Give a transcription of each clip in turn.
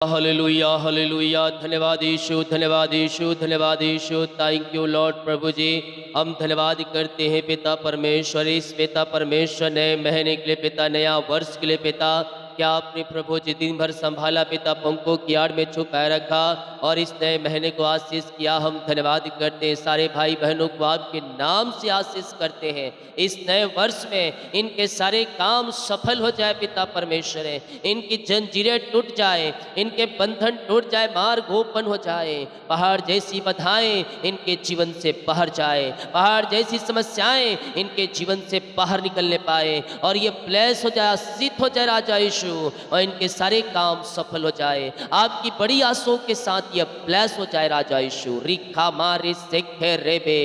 Hallelujah hallelujah. धन्यवाद यीशु, धन्यवाद यीशु, धन्यवाद यीशु। थैंक यू लॉर्ड प्रभु जी। हम धन्यवाद करते हैं पिता परमेश्वर, इस पिता परमेश्वर नए महीने के लिए पिता, नया वर्ष के लिए पिता। क्या आपने प्रभु जी दिन भर संभाला पिता, पंखों की आड़ में छुपाए रखा और इस नए महीने को आशीष किया। हम धन्यवाद करते हैं, सारे भाई बहनों को आपके नाम से आशीष करते हैं। इस नए वर्ष में इनके सारे काम सफल हो जाए पिता परमेश्वर है, इनकी जंजीरें टूट जाए, इनके बंधन टूट जाए, मार्ग ओपन हो जाए, पहाड़ जैसी बाधाएं इनके जीवन से बाहर जाए, पहाड़ जैसी समस्याएं इनके जीवन से बाहर निकलने पाए और ये ब्लेस हो जाए, आशीषित हो जाए राजा यीशु, और इनके सारे काम सफल हो जाए। आपकी बड़ी आशाओं के साथ ये ब्लेस हो जाए राजा यीशु। रिखा मारे सेखे रेबे,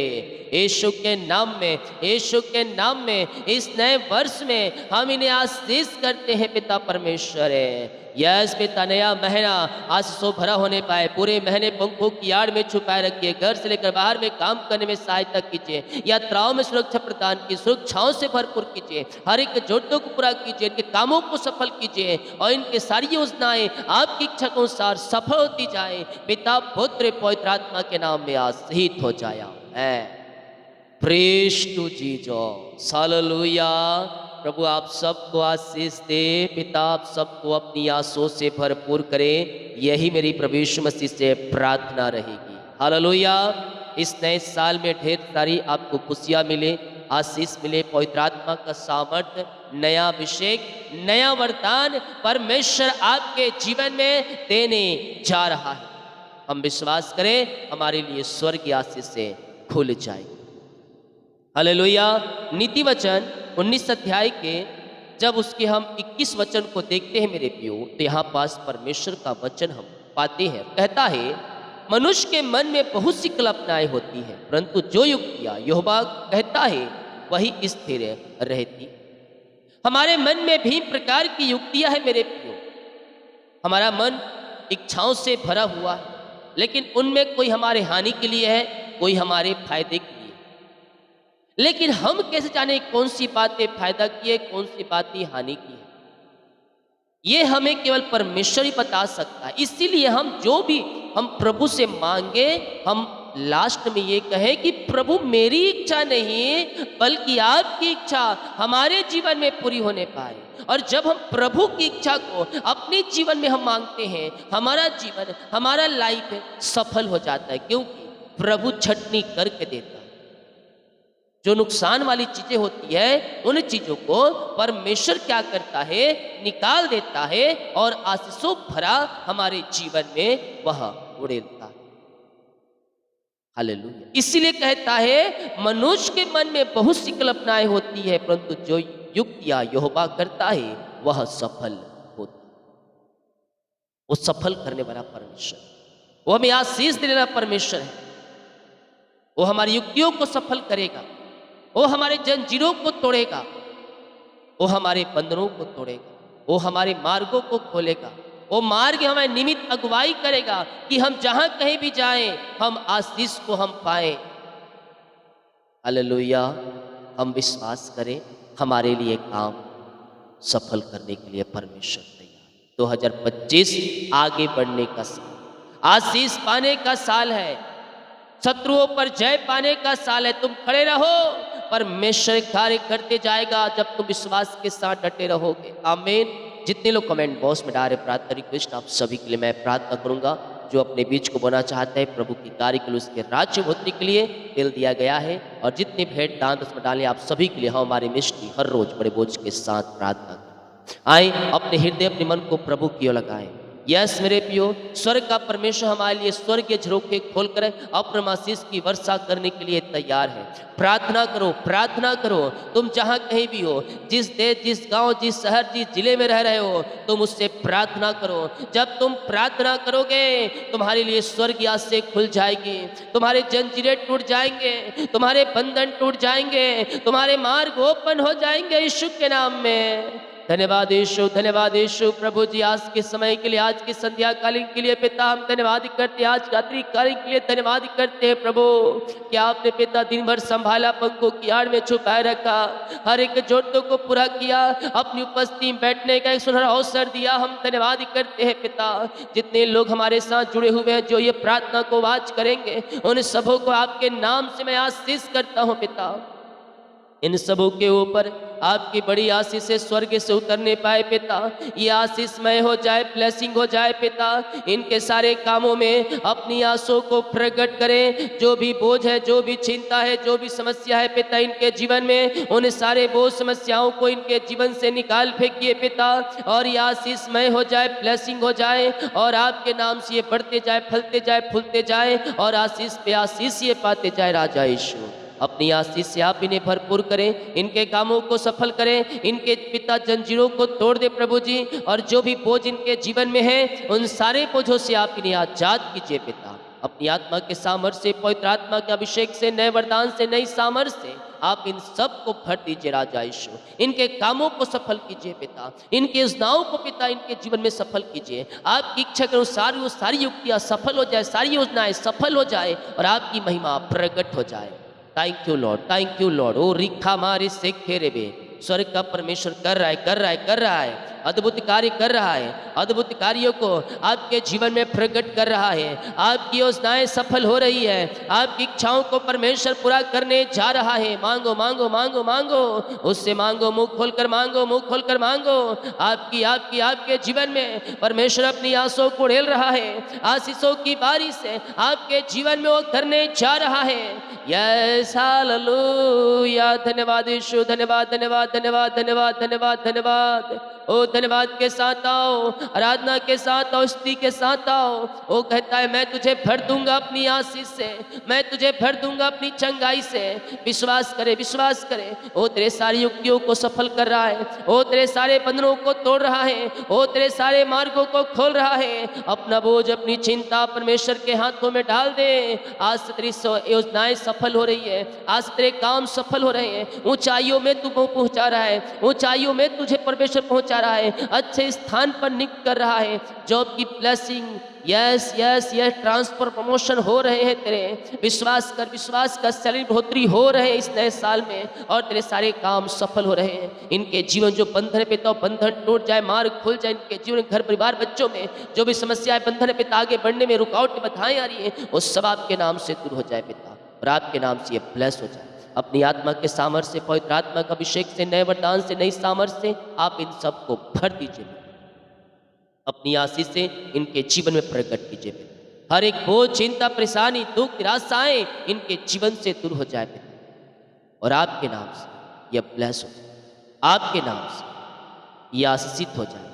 यीशु के नाम में, यीशु के नाम में इस नए वर्ष में हम इन्हें आशीष करते हैं पिता परमेश्वर है। यस पिता, नया महीना आशीषों भरा होने पाए। पूरे महीने पंखों की आड़ में छुपाए रखिए, घर से लेकर बाहर में काम करने में सहायता कीजिए, यात्राओं में सुरक्षा प्रदान की, सुरक्षाओं से भरपूर कीजिए, हर एक जरूरतों को पूरा कीजिए, इनके कामों को सफल कीजिए और इनके सारी योजनाएं आपकी इच्छा के अनुसार सफल होती जाए। पिता पुत्र पवित्र आत्मा के नाम में आशीष हो जाया है। Praise to Jesus, hallelujah. प्रभु आप सबको आशीष दे पिता, आप सबको अपनी आशीषों से भरपूर करे, यही मेरी प्रभु यीशु मसीह से प्रार्थना रहेगी। हालेलुया। इस नए साल में ढेर सारी आपको खुशियाँ मिले, आशीष मिले, पवित्र आत्मा का सामर्थ्य, नया अभिषेक, नया वरदान परमेश्वर आपके जीवन में देने जा रहा है। हम विश्वास करें, हमारे लिए स्वर्ग की आशीष से खुल जाएगी। हालेलुया। नीति वचन 19 अध्याय के जब उसके हम 21 वचन को देखते हैं मेरे प्रियो, तो यहाँ पास परमेश्वर का वचन हम पाते हैं। कहता है, मनुष्य के मन में बहुत सी कल्पनाएं होती हैं, परंतु जो युक्तियां यहोवा कहता है वही स्थिर रहती। हमारे मन में भी प्रकार की युक्तियां हैं मेरे प्रियो। हमारा मन इच्छाओं से भरा हुआ है, लेकिन उनमें कोई हमारे हानि के लिए है, कोई हमारे फायदे के लिए। लेकिन हम कैसे जाने कौन सी बातें फायदा की है, कौन सी बातें हानि की है? ये हमें केवल परमेश्वर ही बता सकता है। इसीलिए हम जो भी हम प्रभु से मांगे, हम लास्ट में ये कहें कि प्रभु मेरी इच्छा नहीं बल्कि आपकी इच्छा हमारे जीवन में पूरी होने पाए। और जब हम प्रभु की इच्छा को अपने जीवन में हम मांगते हैं, हमारा जीवन, हमारा लाइफ सफल हो जाता है, क्योंकि प्रभु छटनी करके देता है। जो नुकसान वाली चीजें होती है, उन चीजों को परमेश्वर क्या करता है, निकाल देता है और आशीषों भरा हमारे जीवन में वह उड़ेलता है। हालेलुया। इसीलिए कहता है, मनुष्य के मन में बहुत सी कल्पनाएं होती है, परंतु जो युक्तियां यहोवा करता है वह सफल होता है। वो सफल करने वाला परमेश्वर, वो हमें आशीष देने वाला परमेश्वर है। वो हमारी युक्तियों को सफल करेगा, वो हमारे जंजीरों को तोड़ेगा, वो हमारे बंधनों को तोड़ेगा, वो हमारे मार्गों को खोलेगा, वो मार्ग हमें निमित्त अगुवाई करेगा कि हम जहां कहीं भी जाएं, हम आशीष को हम पाएं। हालेलुया। हम विश्वास करें, हमारे लिए काम सफल करने के लिए परमेश्वर तैयार। 2025 आगे बढ़ने का साल, आशीष पाने का साल है, शत्रुओं पर जय पाने का साल है। तुम खड़े रहो, परमेश्वर कार्य करते जाएगा जब तुम विश्वास के साथ डटे रहोगे। आमीन। जितने लोग कमेंट बॉक्स में डाले प्रार्थना रिक्वेस्ट, आप सभी के लिए मैं प्रार्थना करूंगा। जो अपने बीच को बोना चाहते हैं प्रभु की कार्य के लिए, उसके राज्य भक्ति के लिए दिल दिया गया है। और जितने भेंट दान उसमें डाले, आप सभी के लिए हम हमारे मिस्टी हर रोज बड़े बोझ के साथ प्रार्थना करें। आए अपने हृदय, अपने मन को प्रभु की ओर लगाएं। यस मेरे प्रियो, स्वर्ग का परमेश्वर हमारे लिए स्वर्ग के झरोखे खोलकर अपने आशीष की वर्षा करने के लिए तैयार है। प्रार्थना करो, प्रार्थना करो। तुम जहां कहीं भी हो, जिस देश, जिस गांव, जिस शहर, जिस जिले में रह रहे हो, तुम उससे प्रार्थना करो। जब तुम प्रार्थना करोगे, तुम्हारे लिए स्वर्ग की आशीष खुल जाएगी, तुम्हारे जंजीरें टूट जाएंगे, तुम्हारे बंधन टूट जाएंगे, तुम्हारे मार्ग ओपन हो जाएंगे यीशु के नाम में। धन्यवाद यीशु, धन्यवाद यीशु। प्रभु जी आज के समय के लिए, आज की संध्या कालीन के लिए पिता हम धन्यवाद करते हैं। आज रात्रि कालीन के लिए धन्यवाद करते हैं प्रभु कि आपने पिता दिन भर संभाला, पंखों की आड़ में छुपाए रखा, हर एक जरूरतों को पूरा किया, अपनी उपस्थिति में बैठने का एक सुनहरा अवसर दिया। हम धन्यवाद करते हैं पिता। जितने लोग हमारे साथ जुड़े हुए हैं जो ये प्रार्थना को वाच करेंगे, उन सबों को आपके नाम से मैं आशीष करता हूँ पिता। इन सबों के ऊपर आपकी बड़ी आशीष से स्वर्ग से उतरने पाए पिता। ये आशीषमय हो जाए, ब्लेसिंग हो जाए पिता। इनके सारे कामों में अपनी आशों को प्रकट करें। जो भी बोझ है, जो भी चिंता है, जो भी समस्या है पिता इनके जीवन में, उन सारे बोझ समस्याओं को इनके जीवन से निकाल फेंकिए पिता। और ये आशीषमय हो जाए, ब्लेसिंग हो जाए और आपके नाम से ये बढ़ते जाए, फलते जाए, फूलते जाए और आशीष पे आशीष ये पाते जाए। राजा यीशु अपनी आशीष से आप इन्हें भरपूर करें, इनके कामों को सफल करें, इनके पिता जंजीरों को तोड़ दे प्रभु जी। और जो भी बोझ इनके जीवन में है, उन सारे बोझों से आप इन्हें आजाद कीजिए पिता। अपनी आत्मा के सामर्थ्य से, पवित्र आत्मा के अभिषेक से, नए वरदान से, नई सामर्थ्य से आप इन सब को भर दीजिए राजा यीशु। इनके कामों को सफल कीजिए पिता, इनके योजनाओं को पिता इनके जीवन में सफल कीजिए। आपकी इच्छा के अनुसार वो सारी युक्तियाँ सफल हो जाए, सारी योजनाएं सफल हो जाए और आपकी महिमा प्रकट हो जाए। Thank you lord, thank you lord. ओ रिखा मारी से खेरे बे, स्वर्ग का परमेश्वर कर रहा है, कर रहा है, कर रहा है, अद्भुत कार्य कर रहा है। अद्भुत कार्यों को आपके जीवन में प्रकट कर रहा है। आपकी योजनाएं सफल हो रही है, आपकी इच्छाओं को परमेश्वर पूरा करने जा रहा है। मांगो मांगो मांगो मांगो, उससे मांगो, मुंह खोलकर मांगो, मुंह खोलकर मांगो। आपकी आपकी आपके जीवन में परमेश्वर अपनी आंसुओं को उड़ेल रहा है। आशीषों की बारिश से आपके जीवन में वो करने जा रहा है। Yes hallelujah. धन्यवाद यीशु, धन्यवाद धन्यवाद धन्यवाद धन्यवाद धन्यवाद धन्यवाद। ओ धन्यवाद के साथ आओ, आराधना के साथ आओ, स्तुति के साथ आओ। वो कहता है मैं तुझे भर दूंगा अपनी आशीष से, मैं तुझे भर दूंगा अपनी चंगाई से। विश्वास करे, विश्वास करे। वो तेरे सारी युक्तियों को सफल कर रहा है, वो तेरे सारे बंधनों को तोड़ रहा है, वो तेरे सारे मार्गों को खोल रहा है। अपना बोझ, अपनी चिंता परमेश्वर के हाथों में डाल दे। आज से तेरी योजनाएं सफल हो रही है, आज तेरे काम सफल हो रहे हैं। ऊंचाइयों में तू पहुंचा रहा है, ऊंचाइयों में तुझे परमेश्वर पहुंचा रहा है, अच्छे स्थान पर नियुक्त कर रहा है। जॉब की blessing, yes yes yes, transfer, promotion हो रहे हैं तेरे। विश्वास कर, विश्वास कर। सैलरी बढ़ोतरी हो रहे हैं इस नए साल में और तेरे सारे काम सफल हो रहे हैं। इनके जीवन जो बंधन है पिता, बंधन टूट जाए, मार्ग खुल जाए। इनके जीवन, घर परिवार, बच्चों में जो भी समस्याएं, बंधन है पिता, आगे बढ़ने में रुकावटें, बाधाएं आ रही है, वो सब आपके नाम से दूर हो जाए पिता और आपके नाम से ये ब्लेस हो जाए। अपनी आत्मा के सामर्थ्य से, पवित्र आत्मा का अभिषेक से, नए वरदान से, नई सामर्थ्य से आप इन सब को भर दीजिए। अपनी आशीष से इनके जीवन में प्रकट कीजिए। हर एक बोझ, चिंता, परेशानी, दुख, निराशाएं इनके जीवन से दूर हो जाए और आपके नाम से यह ब्लेस हो जाए, आपके नाम से यह आशीषित हो जाए।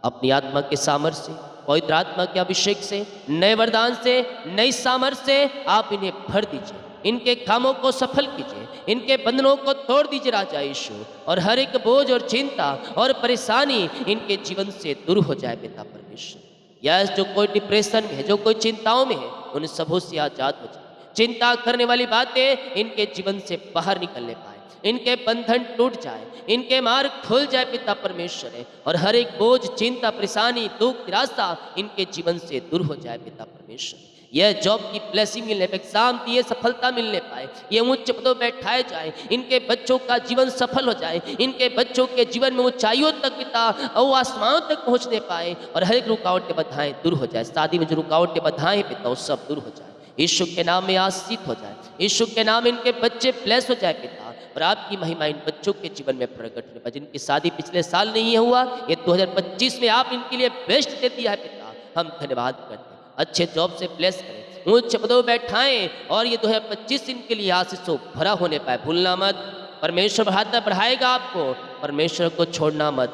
अपनी आत्मा के सामर्थ्य से, पवित्र आत्मा के अभिषेक से, नए वरदान से, नई सामर्थ्य से आप इन्हें भर दीजिए। इनके कामों को सफल कीजिए, इनके बंधनों को तोड़ दीजिए राजा यीशु। और हर एक बोझ और चिंता और परेशानी इनके जीवन से दूर हो जाए पिता परमेश्वर। यस, जो कोई डिप्रेशन में है, जो कोई चिंताओं में है, उन सबों से आजाद हो जाए। चिंता करने वाली बातें इनके जीवन से बाहर निकलने पाए, इनके बंधन टूट जाए, इनके मार्ग खुल जाए पिता परमेश्वर है। और हर एक बोझ, चिंता, परेशानी, दुख, निराशा इनके जीवन से दूर हो जाए पिता परमेश्वर। यह जॉब की ब्लेसिंग मिलने पाए, एग्जाम दिए सफलता मिलने पाए, ये उच्च पदों में बैठाए जाए, इनके बच्चों का जीवन सफल हो जाए, इनके बच्चों के जीवन में ऊंचाइयों तक पिता और आसमानों तक पहुंचने पाए और हर एक रुकावटें, बाधाएं दूर हो जाए। शादी में जो रुकावटें, बाधाएं पिता, वो सब दूर हो जाए। यीशु के नाम में आशीषित हो जाए। यीशु के नाम में इनके बच्चे ब्लेस हो जाए पिता और आपकी महिमा इन बच्चों के जीवन में प्रकट होने पाए। जिनकी शादी पिछले साल नहीं हुआ, ये 2025 में आप इनके लिए बेस्ट दे दिया है पिता। हम धन्यवाद करते हैं। अच्छे जॉब से ब्लेस करें, ऊंचे पदों में बैठाएं और ये 2025 इनके लिए आशीषों भरा होने पाए। भूलना मत, परमेश्वर बढ़ाता बढ़ाएगा आपको, परमेश्वर को छोड़ना मत।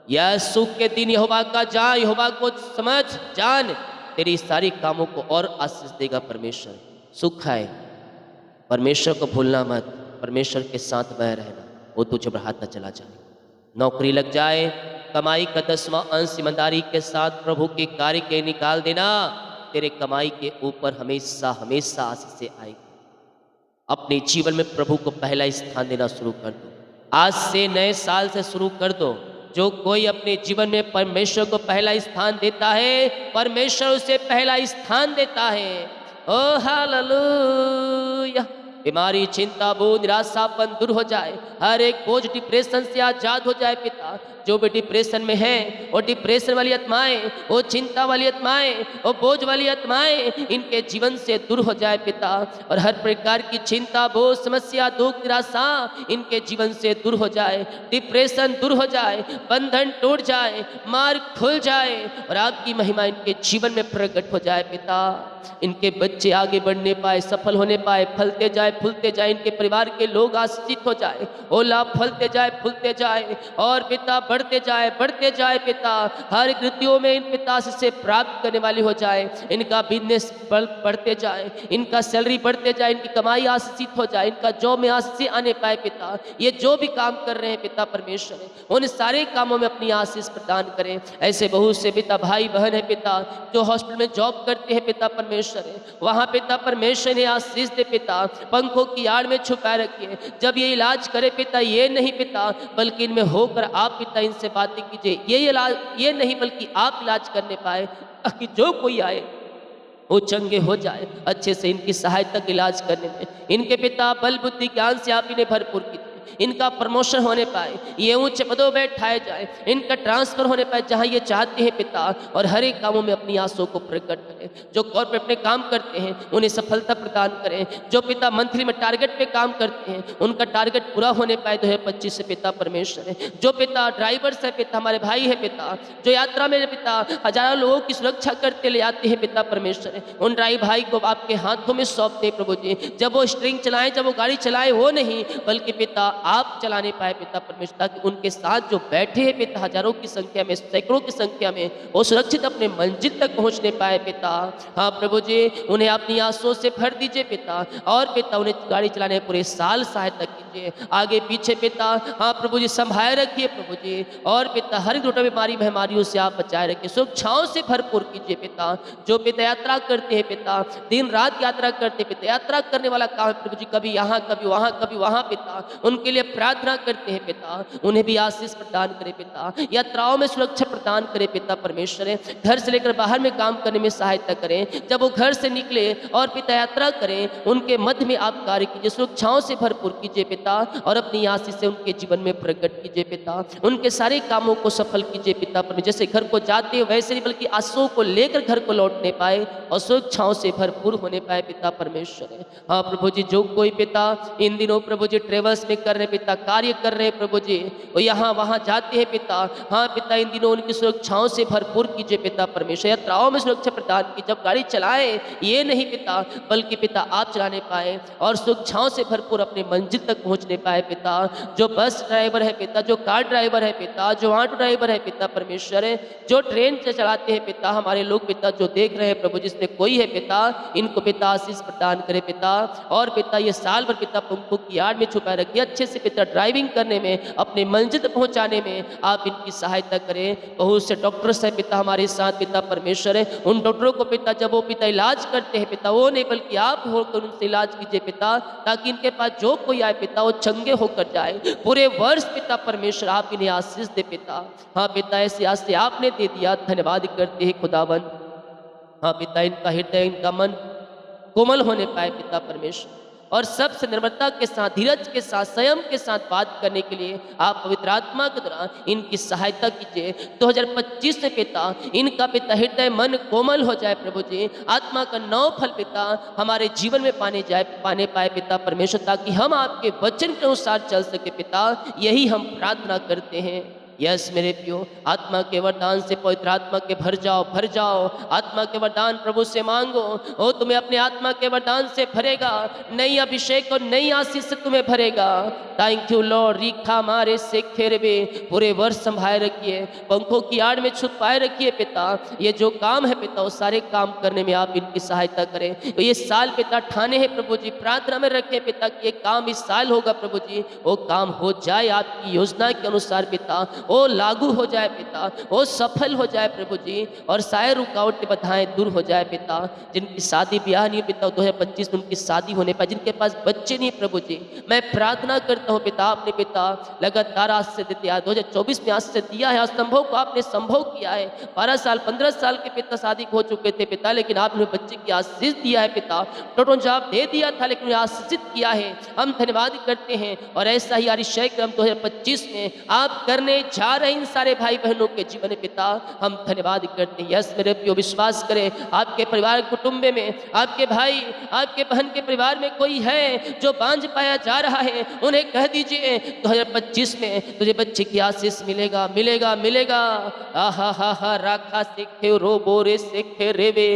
यह सुख के दिन यहोवा का जान, यहोवा को समझ, जान, तेरी सारी कामों को और आशीष देगा परमेश्वर। सुख है, परमेश्वर को भूलना मत, परमेश्वर के साथ बह रहना, वो तुझे बढ़ाता चला जाए। नौकरी लग जाए, कमाई का 10वां अंश ईमानदारी के साथ प्रभु के कार्य के निकाल देना, तेरे कमाई के ऊपर हमेशा हमेशा आशीष आएगी। अपने जीवन में प्रभु को पहला स्थान देना शुरू कर दो। आज से नए साल से शुरू कर दो। जो कोई अपने जीवन में परमेश्वर को पहला स्थान देता है, परमेश्वर उसे पहला स्थान देता है। ओ हालेलुया। बीमारी, चिंता, बोझ, निराशापन दूर हो जाए। हर एक बोझ डिप्रेशन से आजाद हो जाए पिता। जो भी डिप्रेशन में है, वो डिप्रेशन वाली आत्माएं, वो चिंता वाली आत्माएं, वो बोझ वाली आत्माएं इनके जीवन से दूर हो जाए पिता। और हर प्रकार की चिंता, बोझ, समस्या, दुख, निराशा इनके जीवन से दूर हो जाए। डिप्रेशन दूर हो जाए, बंधन टूट जाए, मार्ग खुल जाए और आपकी महिमा इनके जीवन में प्रकट हो जाए पिता। इनके बच्चे आगे बढ़ने पाए, सफल होने पाए, फलते जाए, फूलते जाए। इनके परिवार के लोग आशीषित हो जाए, ओला फलते जाए, फूलते जाए और पिता बढ़ते जाए पिता। हर कृतियों में इन पिता से प्राप्त करने वाली हो जाए। इनका बिजनेस बढ़ते जाए, इनका सैलरी बढ़ते जाए, इनकी कमाई आशीषित हो जाए, इनका जॉब में आशीष आने पाए पिता। ये जो भी काम कर रहे हैं पिता परमेश्वर है, उन सारे कामों में अपनी आशीष प्रदान करें। ऐसे बहुत से पिता भाई बहन है पिता जो हॉस्पिटल में जॉब करते हैं पिता परमेश्वर है, वहाँ पिता परमेश्वर ने आशीष दे पिता। पंखों की आड़ में छुपाए रखिए। जब ये इलाज करे पिता, ये नहीं पिता बल्कि इनमें होकर आप पिता इनसे बातें कीजिए। ये इलाज ये नहीं बल्कि आप इलाज करने पाए, ताकि जो कोई आए वो चंगे हो जाए। अच्छे से इनकी सहायता के इलाज करने में इनके पिता बल बुद्धि ज्ञान से आप इन्हें भरपूर कीजिए। इनका प्रमोशन होने पाए, ये ऊंचे पदों पर बैठाए जाए, इनका ट्रांसफर होने पाए जहां ये चाहते हैं पिता। और हर एक कामों में अपनी आंसू को प्रकट करें। जो कॉर्पोरेट में काम करते हैं उन्हें सफलता प्रदान करें। जो पिता मंथली में टारगेट पे काम करते हैं उनका टारगेट पूरा होने पाए 2025 से पिता परमेश्वर है। जो पिता ड्राइवर्स है पिता, हमारे भाई है पिता, जो यात्रा में पिता हजारों लोगों की सुरक्षा करते ले आते हैं पिता परमेश्वर है, उन ड्राइवर भाई को आपके हाथों में सौंपते हैं प्रभु जी। जब वो स्ट्रिंग चलाएं, जब वो गाड़ी चलाएं, वो नहीं बल्कि पिता आप चलाने पाए पिता परमेश्वर, ताकि उनके साथ जो बैठे हैं पिता हजारों की संख्या में, सैकड़ों की संख्या में, वो सुरक्षित अपने मंजिल तक पहुंचने पाए पिता। हाँ प्रभु जी, उन्हें अपनी आंसुओं से भर दीजिए पिता। और पिता उन्हें गाड़ी चलाने पूरे साल सहायता कीजिए, आगे पीछे पिता। हाँ प्रभु जी, संभाले रखिए प्रभु जी। और पिता हर रोटा बीमारियों से आप बचाए रखिए, सुरक्षाओं से भरपूर कीजिए पिता। जो पिता यात्रा करते हैं पिता, दिन रात यात्रा करते पिता, यात्रा करने वाला काम प्रभु जी, कभी यहाँ कभी वहाँ कभी वहाँ पिता, उनके लिए प्रार्थना करते हैं पिता। उन्हें भी आशीष प्रदान करे पिता, यात्राओं में सुरक्षा प्रदान करे पिता परमेश्वर। घर से लेकर बाहर में काम करने में सहायता करें। जब वो घर से निकले और पिता यात्रा करें, उनके मध्य में आप कार्य कीजिए, सुरक्षाओं से भरपूर कीजिए पिता। और अपनी आशीष से उनके जीवन में प्रकट कीजिए पिता। उनके सारे कामों को सफल कीजिए पिता परमेश्वर। जैसे घर को जाते हैं वैसे नहीं बल्कि आंसुओं को लेकर घर को लौटने पाए और सुरक्षाओं से भरपूर होने पाए पिता परमेश्वर। हाँ प्रभु जी, जो कोई पिता इन दिनों प्रभु जी ट्रेवल्स में कर रहे पिता, कार्य कर रहे हैं प्रभु जी, वो यहाँ वहाँ जाते हैं पिता। हाँ पिता, इन दिनों उनकी सुरक्षाओं से भरपूर कीजिए पिता परमेश्वर। यात्राओं में सुरक्षा प्रदान की, जब गाड़ी चलाए ये नहीं पिता बल्कि पिता आप चलाने पाए और सुरक्षाओं से भरपूर अपने मंजिल तक पहुँचने पाए पिता। जो बस ड्राइवर है पिता, जो कार ड्राइवर है पिता, जो ऑटो ड्राइवर है पिता परमेश्वर, जो ट्रेन से चलाते हैं पिता, हमारे लोग पिता जो देख रहे हैं प्रभु, जिसमें कोई है पिता, इनको पिता आशीष प्रदान करे पिता। और पिता ये साल भर पिता पंखों की आड़ में छुपाए रखिए, अच्छे से पिता ड्राइविंग करने में, अपने मंजिल तक पहुंचाने में आप इनकी सहायता करें। बहुत से डॉक्टर्स हैं पिता हमारे साथ पिता परमेश्वर है, उन डॉक्टरों को पिता जब वो पिता इलाज करते हैं पिता, वो नहीं बल्कि आप होकर उनसे इलाज कीजिए पिता, ताकि इनके पास जो कोई आए पिता वो चंगे होकर जाए पूरे वर्ष पिता परमेश्वर। आप इन्हें आशीष दे पिता। हाँ पिता, ऐसे आशीष आपने दे दिया, धन्यवाद करते हैं खुदावन। हाँ पिता, इनका हृदय, इनका मन कोमल होने पाए पिता परमेश्वर, और सबसे निर्मलता के साथ, धीरज के साथ, संयम के साथ बात करने के लिए आप पवित्र आत्मा के द्वारा इनकी सहायता कीजिए। 2025 में पिता इनका पिता हृदय मन कोमल हो जाए प्रभु जी, आत्मा का नौ फल पिता हमारे जीवन में पाने पाए पिता परमेश्वर, ताकि हम आपके वचन के अनुसार चल सके पिता। यही हम प्रार्थना करते हैं। यस मेरे प्रियो, आत्मा के वरदान से, पवित्र आत्मा के भर जाओ। आत्मा के वरदान प्रभु से मांगो, वो तुम्हें अपने आत्मा के वरदान से भरेगा, नई अभिषेक और नई आशीष से तुम्हें भरेगा। Thank you Lord. रीखा मारे से खेरबे, पूरे वर्ष संभाए रखिए, पंखों की आड़ में छुपाए रखिए पिता। ये जो काम है पिता, वो सारे काम करने में आप इनकी सहायता करें। तो ये साल पिता ठाने हैं प्रभु जी, प्रार्थना में रखें पिता कि ये काम इस साल होगा प्रभु जी, वो काम हो जाए आपकी योजना के अनुसार पिता। वो लागू हो जाए पिता, वो सफल हो जाए प्रभु जी, और सारे रुकावटें बाधाएं दूर हो जाए पिता। जिनकी शादी ब्याह नहीं है पिता, 2025 में उनकी शादी होने पाए, जिनके पास बच्चे नहीं प्रभु जी, मैं प्रार्थना करता हूँ पिता, आपने पिता लगातार आज से देते आए, 2024 में आज से दिया है, असंभव को आपने संभव किया है। 12 साल 15 साल के पिता शादी हो चुके थे पिता, लेकिन आपने बच्चे की आशीष दिया है पिता, टोटो जवाब दे दिया था लेकिन आशीषित किया है। हम धन्यवाद करते हैं, और ऐसा ही अरिशय क्रम 2025 में आप करने जा रहे इन सारे भाई बहनों के जीवन में पिता, हम धन्यवाद करते हैं। यस मेरे प्रियो, विश्वास करें आपके परिवार कुटुंब में, आपके भाई आपके बहन के परिवार में कोई है जो बांझ पाया जा रहा है, उन्हें कह दीजिए 2025 में तुझे बच्चे की आशीष मिलेगा, मिलेगा, मिलेगा। आहा हा हा राखा सीखे रो बोरे सीखे रेवे।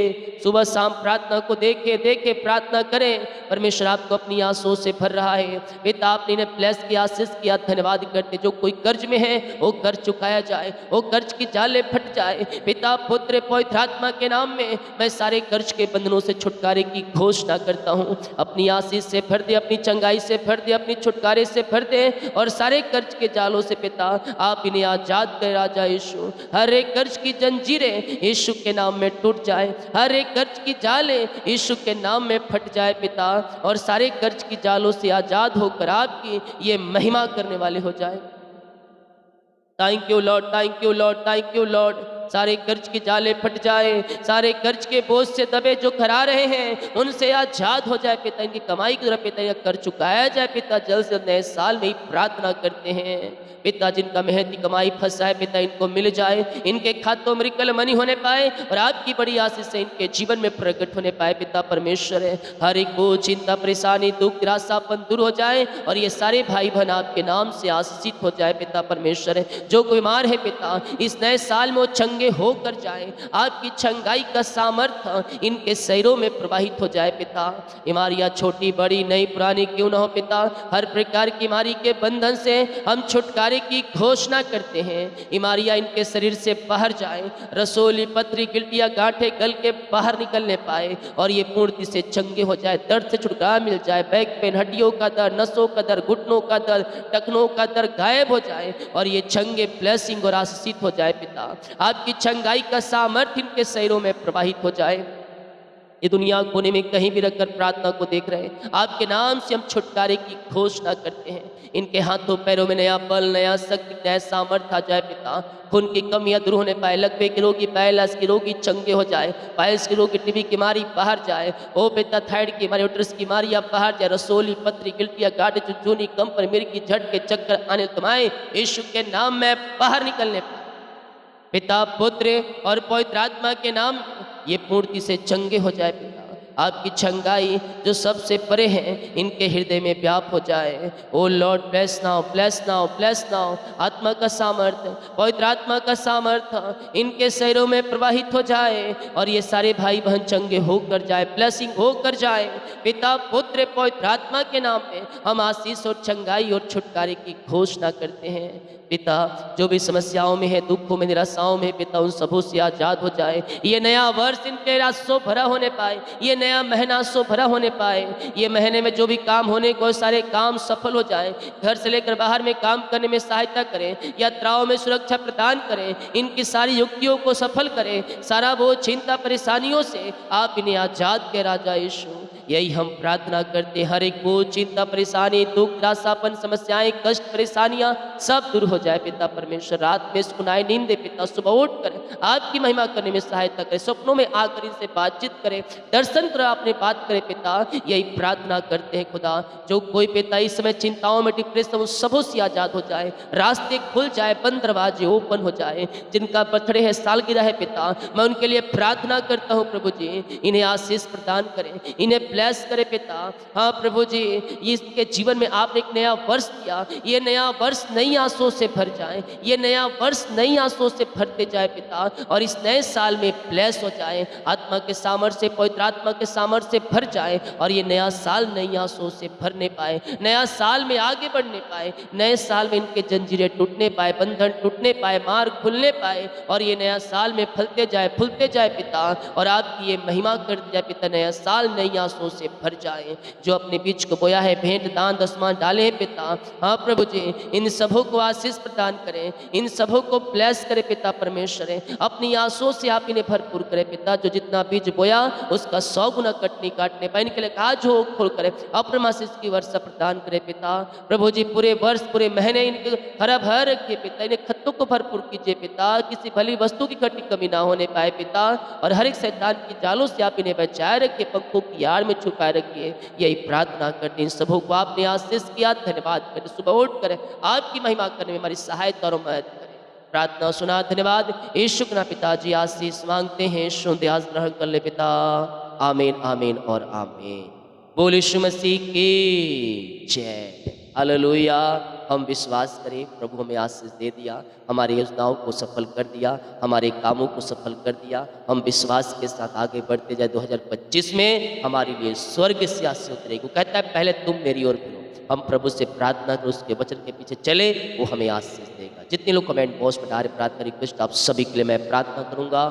सुबह शाम प्रार्थना को देखे देखे प्रार्थना करें, परमेश्वर आपको अपनी आंसुओं से भर रहा है। पिता आपने इन्हें ब्लेस की आशीष किया, धन्यवाद करते। जो कोई कर्ज में है वो कर्ज चुकाया जाए, वो कर्ज की जाले फट जाए। पिता पुत्र पवित्र आत्मा के नाम में मैं सारे कर्ज के बंधनों से छुटकारे की घोषणा करता हूँ। अपनी आशीष से भर दे, अपनी चंगाई से भर दे, अपनी छुटकारे से भर दे, और सारे कर्ज के जालों से पिता आप इन्हें आजाद कर राजा यीशु। हर एक कर्ज की जंजीरें यीशु के नाम में टूट जाए, हर एक कर्ज की जाले यीशु के नाम में फट जाए पिता, और सारे कर्ज की जालों से आजाद होकर आपकी ये महिमा करने वाले हो जाए। Thank you lord, thank you lord, thank you Lord. सारे कर्ज की जाले फट जाए, सारे कर्ज के बोझ से दबे जो खरा रहे हैं उनसे आजाद हो जाए पिता। इनकी कमाई की तरफ पिता यह कर चुकाया जाए पिता, जल्द से नए साल में ही प्रार्थना करते हैं पिता। जिनका मेहनती कमाई फंसा है पिता, इनको मिल जाए, इनके खातों में रिकल मनी होने पाए, और आपकी बड़ी आशीष से इनके जीवन में प्रकट होने पाए पिता परमेश्वर है। हर एक बोझ, चिंता, परेशानी, दुख, निराशापन दूर हो जाए, और ये सारे भाई बहन आपके नाम से आशीषित हो जाए पिता परमेश्वर है। जो बीमार है पिता, इस नए साल में वो चंगे होकर जाए, आपकी चंगाई का सामर्थ्य इनके शरीरों में प्रवाहित हो जाए पिता। बीमारियां छोटी बड़ी नई पुरानी क्यों ना हो पिता, हर प्रकार की बीमारी के बंधन से हम छुटकारे की घोषणा करते हैं। बीमारियां इनके शरीर से बाहर जाए, रसोली पथरी गिल्टियां गांठे गल के बाहर निकलने पाए, और ये पूर्ति से चंगे हो जाए, दर्द से छुटकारा मिल जाए, बैक पेन, हड्डियों का दर्द, नसों का दर्द, घुटनों का दर्द, टखनों का दर्द गायब हो जाए, और ये चंगे ब्लेसिंग और आशीषित हो जाए पिता। आपकी चंगाई का सामर्थ्य इनके शरीरों में प्रवाहित हो जाए। ये दुनिया कोने में कहीं भी रखकर प्रार्थना को देख रहे हैं, आपके नाम से हम छुटकारे की घोषणा करते हैं। इनके हाथों पैरों में नया बल, नया शक्ति, नया सामर्थ्य आ जाए पिता। खून की कमियां दूर होने पाए, लकवे के रोगी, पैरालिसिस के रोगी चंगे हो जाए, पाइल्स के रोगी, टीबी की बीमारी बाहर जाए, ओ पिता थायराइड की बीमारी, उटरस की बीमारियां बाहर जाए, रसोली पथरी गिल्टियां गांठें, चुनचुनी, कंपन, मिर्गी, झटके, चक्कर आने तुम्हारे यीशु के नाम में बाहर निकलने पाए पिता पुत्र और पवित्र आत्मा के नाम ये पूर्ति से चंगे हो जाए पिता। आपकी चंगाई जो सबसे परे हैं इनके हृदय में व्याप हो जाए। O lord bless now, bless now, bless now. आत्मा का सामर्थ्य, पवित्र आत्मा का सामर्थ्य इनके शरीरों में प्रवाहित हो जाए, और ये सारे भाई बहन चंगे होकर जाए, ब्लेसिंग होकर जाए पिता पुत्र पवित्र आत्मा के नाम में। हम आशीष और चंगाई और छुटकारे की घोषणा करते हैं पिता। जो भी समस्याओं में है, दुखों में, निराशाओं में पिता, उन सबों से आजाद हो जाए। ये नया वर्ष इनके रास्सों भरा होने पाए, ये नया महीना सो भरा होने पाए। ये महीने में जो भी काम होने को सारे काम सफल हो जाए। घर से लेकर बाहर में काम करने में सहायता करें, यात्राओं में सुरक्षा प्रदान करें, इनकी सारी युक्तियों को सफल करें। सारा वो चिंता परेशानियों से आप इन्हें आजाद के राजा यीशु, यही हम प्रार्थना करते। हर एक बोझ, चिंता, परेशानी, दुख, निराशापन, समस्याएं, कष्ट, परेशानियां सब दूर हो जाए पिता परमेश्वर। रात में सुनाई नींद दे पिता, सुबह उठकर आपकी महिमा करने में सहायता करें। सपनों में आकर इनसे बातचीत करें, दर्शन कर आपने बात करें पिता, यही प्रार्थना करते हैं खुदा। जो कोई पिता इस समय चिंताओं में, डिप्रेशन, उन सबों से आजाद हो जाए, रास्ते खुल जाए, बंद दरवाजे ओपन हो जाए। जिनका बर्थडे है, सालगिरह है पिता, मैं उनके लिए प्रार्थना करता हूँ प्रभु जी, इन्हें आशीष प्रदान करें, इन्हें ब्लेस करे पिता। हाँ प्रभु जी, इसके जीवन में आपने एक नया वर्ष दिया, ये नया वर्ष नई आंसुओं से भर जाए, ये नया वर्ष नई आंसुओं से भरते जाए पिता, और इस नए साल में ब्लेस हो जाए। आत्मा के सामर्थ्य से, पवित्र आत्मा के सामर्थ्य से भर जाए और ये नया साल नई आशों से भरने पाए, नया साल में आगे बढ़ने पाए, नए साल में इनके जंजीरें टूटने पाए, बंधन टूटने पाए, मार्ग खुलने पाए और ये नया साल में फलते जाए, फूलते जाए पिता, और आपकी ये महिमा कर दी जाए पिता। नया साल नई आशों से भर जाए। जो अपने बीच को बोया है, भेंट दान दसवां डाले हैं पिता, हाँ प्रभु जी, इन सबों को आशीष प्रदान करें, इन सबों को ब्लेस करें पिता परमेश्वर, अपनी आंसुओं से आप इन्हें भरपूर करें पिता। जो जितना बीज बोया उसका 100 गुना कटनी काटने पाए, इनके लिए काज हो खोल करें, अप्रमाशिष की वर्षा प्रदान करें पिता। प्रभु जी पूरे वर्ष पूरे महीने इनके हरा भर रखिए पिता, इन्हें खत्तों को भरपूर कीजिए पिता, किसी भली वस्तु की घटी कमी ना होने पाए पिता, और हर एक शैतान की जालों से आप इन्हें बचाए रखिए, पंखों की आड़ में छुपाए रखिए। यही प्रार्थना करते इन सबों को आपने आशीष किया, धन्यवाद करें। सुबह उठ करें आपकी महिमा करने में हमारी सहायता और मदद करें। प्रार्थना सुना, धन्यवाद यीशु के नाम पिताजी आशीष मांगते हैं, शुद्ध आस ग्रहण कर ले पिता। आमीन आमीन और आमीन। बोल यीशु मसीह की जय। हालेलुया। हम विश्वास करें प्रभु हमें आशीष दे दिया, हमारी योजनाओं को सफल कर दिया, हमारे कामों को सफल कर दिया। हम विश्वास के साथ आगे बढ़ते जाए। 2025 में हमारे लिए स्वर्ग से आशीष उतरेगी। वो कहता है पहले तुम मेरी ओर फिरो। हम प्रभु से प्रार्थना करें, उसके वचन के पीछे चले, वो हमें आशीष देगा। जितने लोग कमेंट बॉक्स में डाले प्रार्थना रिक्वेस्ट, आप सभी के लिए मैं प्रार्थना करूंगा।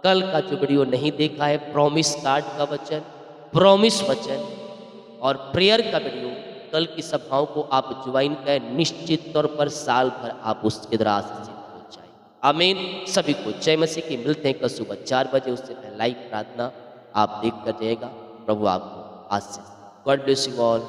कल का जो वीडियो नहीं देखा है, प्रॉमिस कार्ड का वचन, प्रॉमिस वचन और प्रेयर का वीडियो, कल की सभाओं को आप ज्वाइन करें। निश्चित तौर पर साल भर आप उसके द्वारा आशीषित हो जाए। आमीन। सभी को जय मसीह की। मिलते हैं कल सुबह 4 बजे। उससे पहले लाइव प्रार्थना आप देख कर जाएगा। प्रभु आपको आशीष। God bless you all.